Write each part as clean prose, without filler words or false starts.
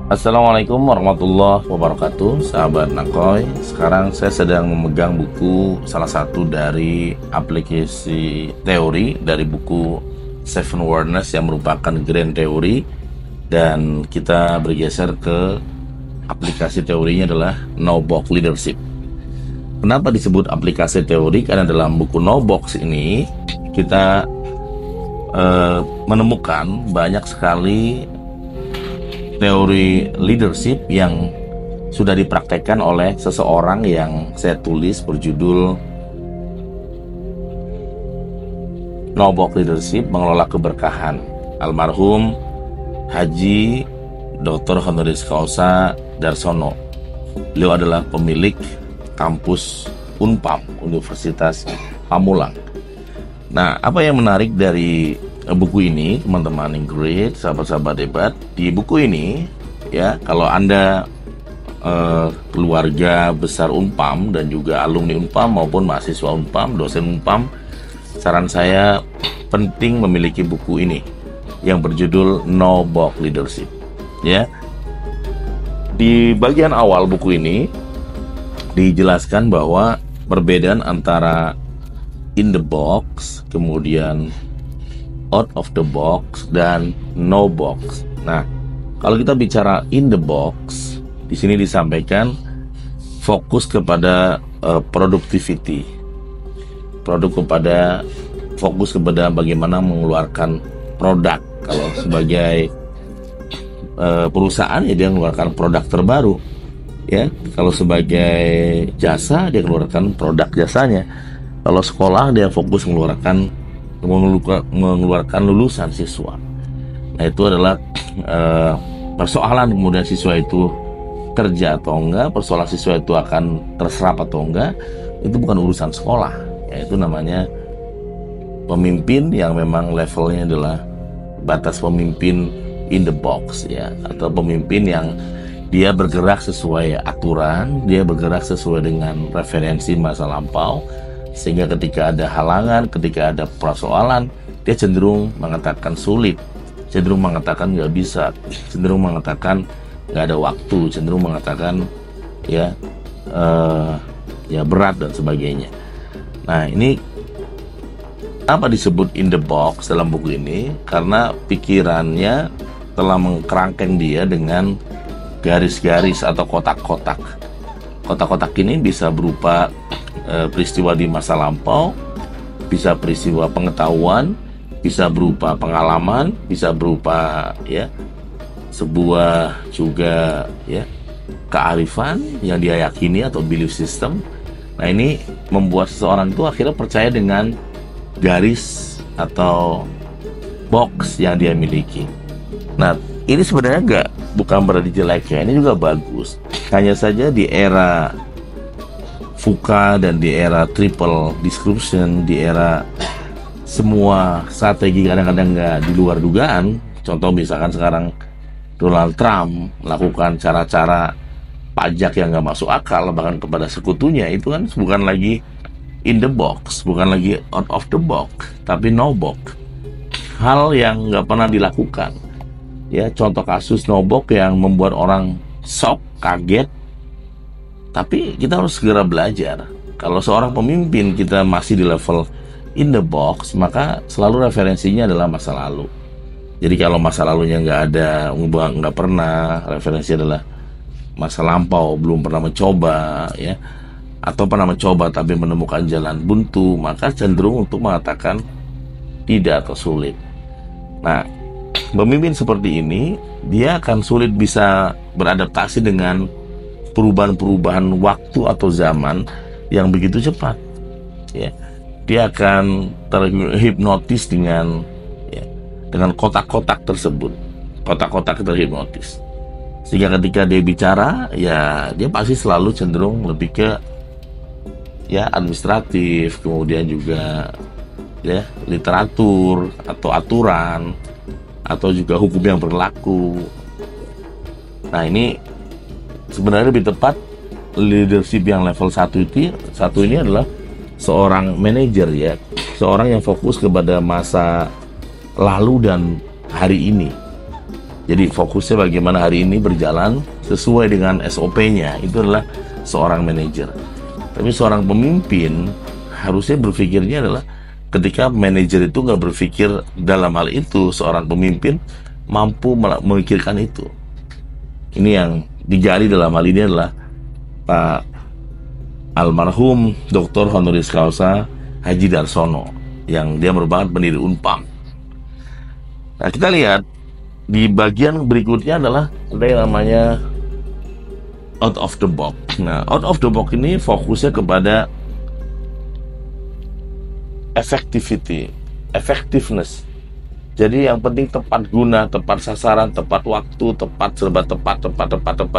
Assalamualaikum warahmatullahi wabarakatuh, sahabat Nakoy. Sekarang saya sedang memegang buku salah satu dari aplikasi teori dari buku Seven Awareness yang merupakan grand teori, dan kita bergeser ke aplikasi teorinya adalah No Box Leadership. Kenapa disebut aplikasi teori? Karena dalam buku No Box ini kita menemukan banyak sekali teori leadership yang sudah dipraktekkan oleh seseorang yang saya tulis berjudul No Box Leadership Mengelola Keberkahan, almarhum Haji Dr. Honoris Causa Darsono. Beliau adalah pemilik kampus Unpam, Universitas Pamulang. Nah, apa yang menarik dari buku ini, teman-teman yang great, sahabat-sahabat hebat, di buku ini ya, kalau Anda keluarga besar Unpam dan juga alumni Unpam maupun mahasiswa Unpam, dosen Unpam, saran saya penting memiliki buku ini yang berjudul No Box Leadership. Ya, di bagian awal buku ini dijelaskan bahwa perbedaan antara in the box, kemudian out of the box, dan no box. Nah, kalau kita bicara in the box, di sini disampaikan fokus kepada productivity, fokus kepada bagaimana mengeluarkan produk. Kalau sebagai perusahaan ya dia mengeluarkan produk terbaru, ya. Kalau sebagai jasa dia mengeluarkan produk jasanya. Kalau sekolah dia fokus mengeluarkan lulusan siswa. Nah, itu adalah persoalan kemudian siswa itu kerja atau enggak, persoalan siswa itu akan terserap atau enggak, itu bukan urusan sekolah. Ya, itu namanya pemimpin yang memang levelnya adalah batas pemimpin in the box, ya, atau pemimpin yang dia bergerak sesuai aturan, dia bergerak sesuai dengan referensi masa lampau, sehingga ketika ada halangan, ketika ada persoalan, dia cenderung mengatakan sulit, cenderung mengatakan nggak bisa, cenderung mengatakan nggak ada waktu, cenderung mengatakan ya berat dan sebagainya. Nah, ini apa disebut in the box dalam buku ini? Karena pikirannya telah mengkerangkeng dia dengan garis-garis atau kotak-kotak. Kotak-kotak ini bisa berupa peristiwa di masa lampau, bisa peristiwa pengetahuan, bisa berupa pengalaman, bisa berupa ya sebuah juga ya kearifan yang dia yakini atau belief system. Nah, ini membuat seseorang itu akhirnya percaya dengan garis atau box yang dia miliki. Nah, ini sebenarnya bukan berarti jelek ya, ini juga bagus. Hanya saja di era VUCA dan di era triple description, di era semua strategi kadang-kadang nggak di luar dugaan. Contoh misalkan sekarang Donald Trump melakukan cara-cara pajak yang nggak masuk akal bahkan kepada sekutunya, itu kan bukan lagi in the box, bukan lagi out of the box, tapi no box. Hal yang nggak pernah dilakukan. Ya, contoh kasus no box yang membuat orang shock, kaget. Tapi kita harus segera belajar. Kalau seorang pemimpin kita masih di level in the box, maka selalu referensinya adalah masa lalu. Jadi kalau masa lalunya nggak pernah, referensi adalah masa lampau, belum pernah mencoba, ya, atau pernah mencoba tapi menemukan jalan buntu, maka cenderung untuk mengatakan tidak atau sulit. Nah, pemimpin seperti ini dia akan sulit bisa beradaptasi dengan perubahan-perubahan waktu atau zaman yang begitu cepat, ya. Dia akan terhipnotis dengan kotak-kotak tersebut. Kotak-kotak terhipnotis, sehingga ketika dia bicara, ya dia pasti selalu cenderung lebih ke ya administratif, kemudian juga ya literatur atau aturan atau juga hukum yang berlaku. Nah, ini sebenarnya lebih tepat leadership yang level 1 ini adalah seorang manajer, ya, seorang yang fokus kepada masa lalu dan hari ini. Jadi fokusnya bagaimana hari ini berjalan sesuai dengan SOP-nya. Itu adalah seorang manajer. Tapi seorang pemimpin harusnya berpikirnya adalah ketika manajer itu nggak berpikir dalam hal itu, seorang pemimpin mampu memikirkan itu. Ini yang digali dalam hal ini adalah Pak almarhum Dr. Honoris Causa Haji Darsono, yang dia merupakan pendiri Unpam. Nah, kita lihat di bagian berikutnya adalah ada yang namanya out of the box. Nah, out of the box ini fokusnya kepada effectiveness. Jadi yang penting tepat guna, tepat sasaran, tepat waktu, serba tepat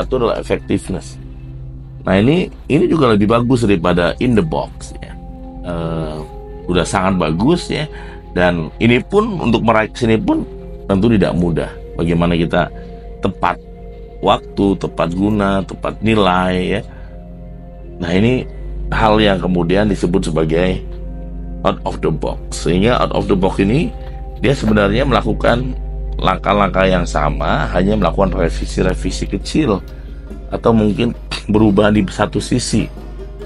itu adalah effectiveness. Nah, ini juga lebih bagus daripada in the box ya. Udah sangat bagus ya. Dan ini pun untuk meraih sini pun tentu tidak mudah. Bagaimana kita tepat waktu, tepat guna, tepat nilai ya. Nah, ini hal yang kemudian disebut sebagai out of the box. Sehingga out of the box ini dia sebenarnya melakukan langkah-langkah yang sama, hanya melakukan revisi-revisi kecil, atau mungkin berubah di satu sisi,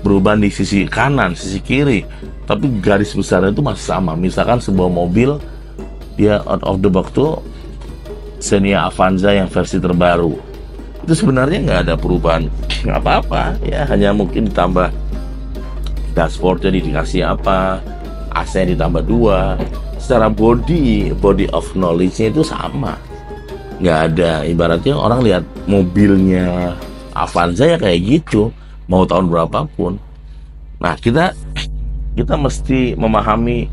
berubah di sisi kanan, sisi kiri, tapi garis besarnya itu masih sama. Misalkan sebuah mobil, dia out of the box tuh Xenia Avanza yang versi terbaru, itu sebenarnya nggak ada perubahan apa-apa ya, hanya mungkin ditambah dashboardnya dikasih apa, AC ditambah 2. Secara body of knowledge-nya itu sama, nggak ada. Ibaratnya orang lihat mobilnya Avanza ya kayak gitu, mau tahun berapapun. Nah, kita mesti memahami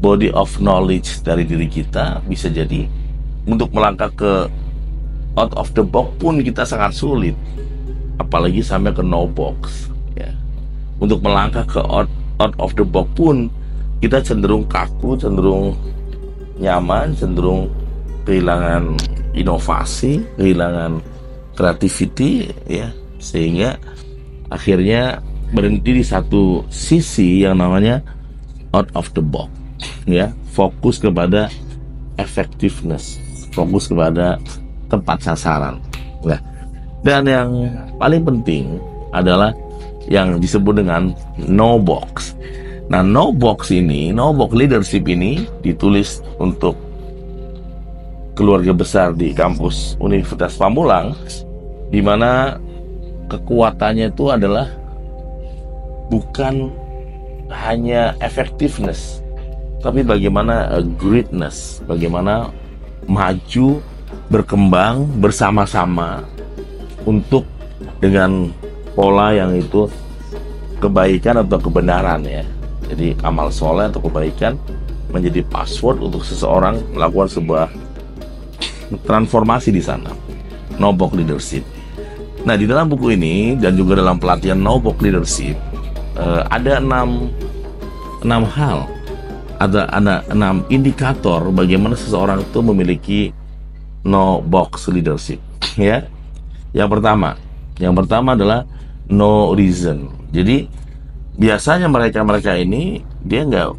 body of knowledge dari diri kita. Bisa jadi untuk melangkah ke out of the box pun kita sangat sulit, apalagi sampai ke no box ya. Untuk melangkah ke out of the box pun kita cenderung kaku, cenderung nyaman, cenderung kehilangan inovasi, kehilangan creativity ya, sehingga akhirnya berhenti di satu sisi yang namanya out of the box ya. Fokus kepada effectiveness, fokus kepada tepat sasaran. Nah, dan yang paling penting adalah yang disebut dengan no box. Nah, no box leadership ini ditulis untuk keluarga besar di kampus Universitas Pamulang, di mana kekuatannya itu adalah bukan hanya effectiveness, tapi bagaimana greatness, bagaimana maju, berkembang bersama-sama untuk dengan pola yang itu kebaikan atau kebenaran ya. Jadi amal soleh atau kebaikan menjadi password untuk seseorang melakukan sebuah transformasi di sana. No box leadership. Nah, di dalam buku ini dan juga dalam pelatihan no box leadership ada 6 hal, ada 6 indikator bagaimana seseorang itu memiliki no box leadership ya. Yang pertama adalah no reason. Jadi biasanya mereka ini dia nggak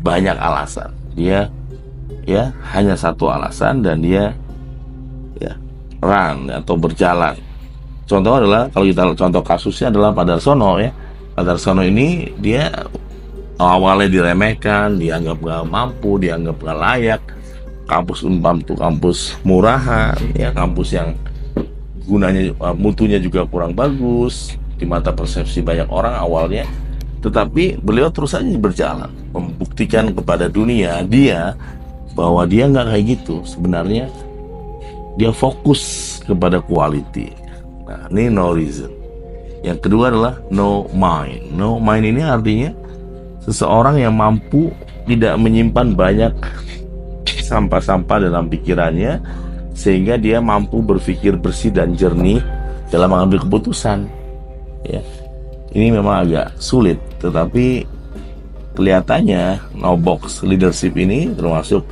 banyak alasan, dia ya hanya satu alasan dan dia ya run atau berjalan. Contoh adalah, kalau kita contoh kasusnya adalah Pak Darsono ya. Pak Darsono ini dia awalnya diremehkan, dianggap nggak mampu, dianggap nggak layak. Kampus Unpam itu kampus murahan ya, kampus yang gunanya mutunya juga kurang bagus di mata persepsi banyak orang awalnya. Tetapi beliau terus saja berjalan, membuktikan kepada dunia bahwa dia nggak kayak gitu. Sebenarnya dia fokus kepada quality. Nah, ini no reason. Yang kedua adalah no mind. No mind ini artinya seseorang yang mampu tidak menyimpan banyak sampah-sampah dalam pikirannya, sehingga dia mampu berpikir bersih dan jernih dalam mengambil keputusan. Ya, ini memang agak sulit, tetapi kelihatannya no box leadership ini termasuk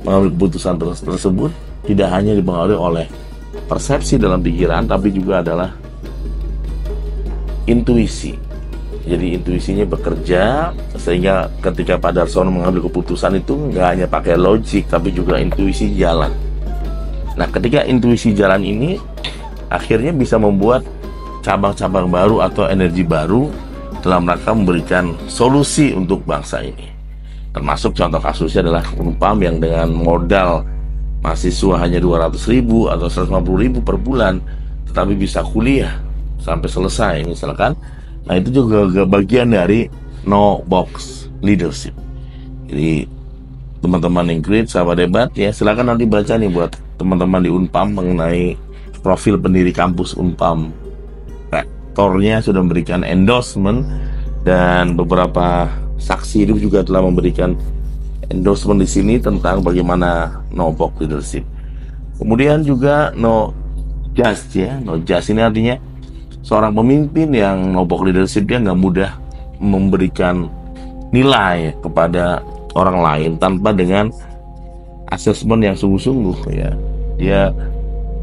mengambil keputusan tersebut tidak hanya dipengaruhi oleh persepsi dalam pikiran, tapi juga adalah intuisi. Jadi intuisinya bekerja, sehingga ketika Pak Darsono mengambil keputusan itu nggak hanya pakai logik, tapi juga intuisi jalan. Nah, ketika intuisi jalan ini akhirnya bisa membuat cabang-cabang baru atau energi baru dalam rangka memberikan solusi untuk bangsa ini. Termasuk contoh kasusnya adalah Unpam yang dengan modal mahasiswa hanya 200.000 atau 150.000 per bulan, tetapi bisa kuliah sampai selesai misalkan. Nah, itu juga bagian dari no box leadership. Jadi teman-teman Ingrid, sahabat debat ya, silakan nanti baca nih buat teman-teman di Unpam mengenai profil pendiri kampus Unpam. Rektornya sudah memberikan endorsement dan beberapa saksi hidup juga telah memberikan endorsement di sini tentang bagaimana no box leadership. Kemudian juga no just ya, no just ini artinya seorang pemimpin yang no box leadership, dia nggak mudah memberikan nilai kepada orang lain tanpa dengan asesmen yang sungguh-sungguh ya. Dia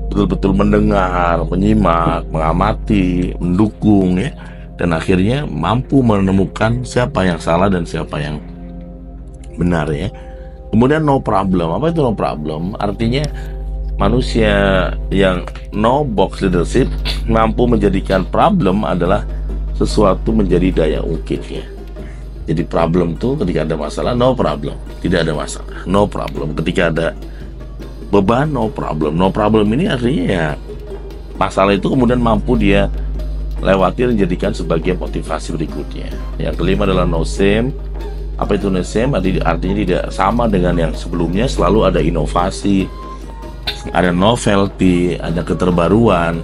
betul-betul mendengar, menyimak, mengamati, mendukung ya, dan akhirnya mampu menemukan siapa yang salah dan siapa yang benar ya. Kemudian no problem. Apa itu no problem? Artinya manusia yang no box leadership mampu menjadikan problem adalah sesuatu menjadi daya ungkit ya. Jadi problem tuh ketika ada masalah, no problem, tidak ada masalah, no problem. Ketika ada beban, no problem. No problem ini artinya ya masalah itu kemudian mampu dia lewati dan jadikan sebagai motivasi berikutnya. Yang kelima adalah no same. Apa itu no same? Artinya tidak sama dengan yang sebelumnya, selalu ada inovasi, ada novelty, ada keterbaruan.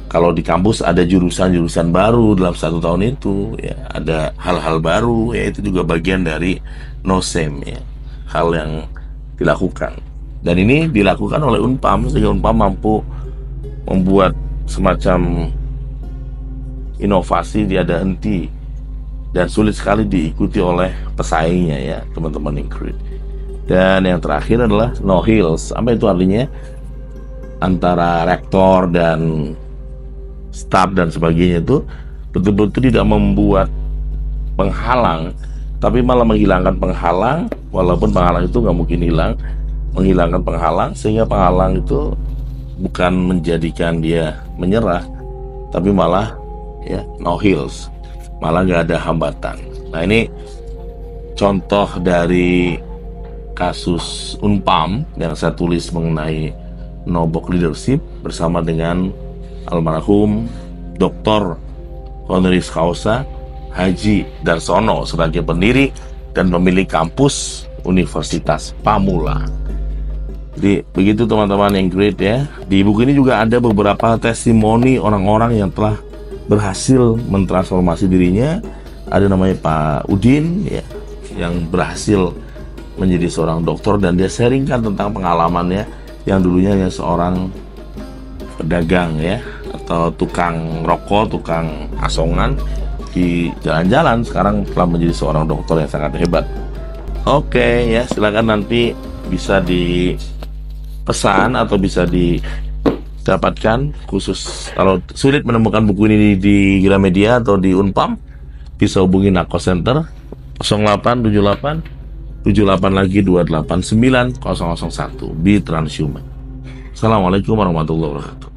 Kalau di kampus ada jurusan-jurusan baru dalam 1 tahun itu ya, ada hal-hal baru ya, itu juga bagian dari no same ya, hal yang dilakukan. Dan ini dilakukan oleh Unpam sehingga Unpam mampu membuat semacam inovasi tiada henti dan sulit sekali diikuti oleh pesaingnya ya, teman-teman Ingrid. Dan yang terakhir adalah no heels. Apa itu artinya? Antara rektor dan staf dan sebagainya itu betul-betul tidak membuat penghalang, tapi malah menghilangkan penghalang, walaupun penghalang itu nggak mungkin hilang, menghilangkan penghalang sehingga penghalang itu bukan menjadikan dia menyerah, tapi malah ya no heels, malah nggak ada hambatan. Nah, ini contoh dari kasus Unpam yang saya tulis mengenai no box leadership bersama dengan almarhum Dr. Honoris Causa Haji Darsono sebagai pendiri dan pemilik kampus Universitas Pamulang. Jadi begitu teman-teman yang great ya. Di buku ini juga ada beberapa testimoni orang-orang yang telah berhasil mentransformasi dirinya. Ada namanya Pak Udin ya, yang berhasil menjadi seorang dokter, dan dia sharingkan tentang pengalamannya yang dulunya hanya seorang pedagang ya, atau tukang rokok, tukang asongan di jalan-jalan, sekarang telah menjadi seorang dokter yang sangat hebat. Oke ya, silakan nanti bisa dipesan atau bisa didapatkan, khusus kalau sulit menemukan buku ini di Gramedia atau di Unpam, bisa hubungi Nako Center 0878 78 lagi 289 001 B Transhuman. Assalamualaikum warahmatullahi wabarakatuh.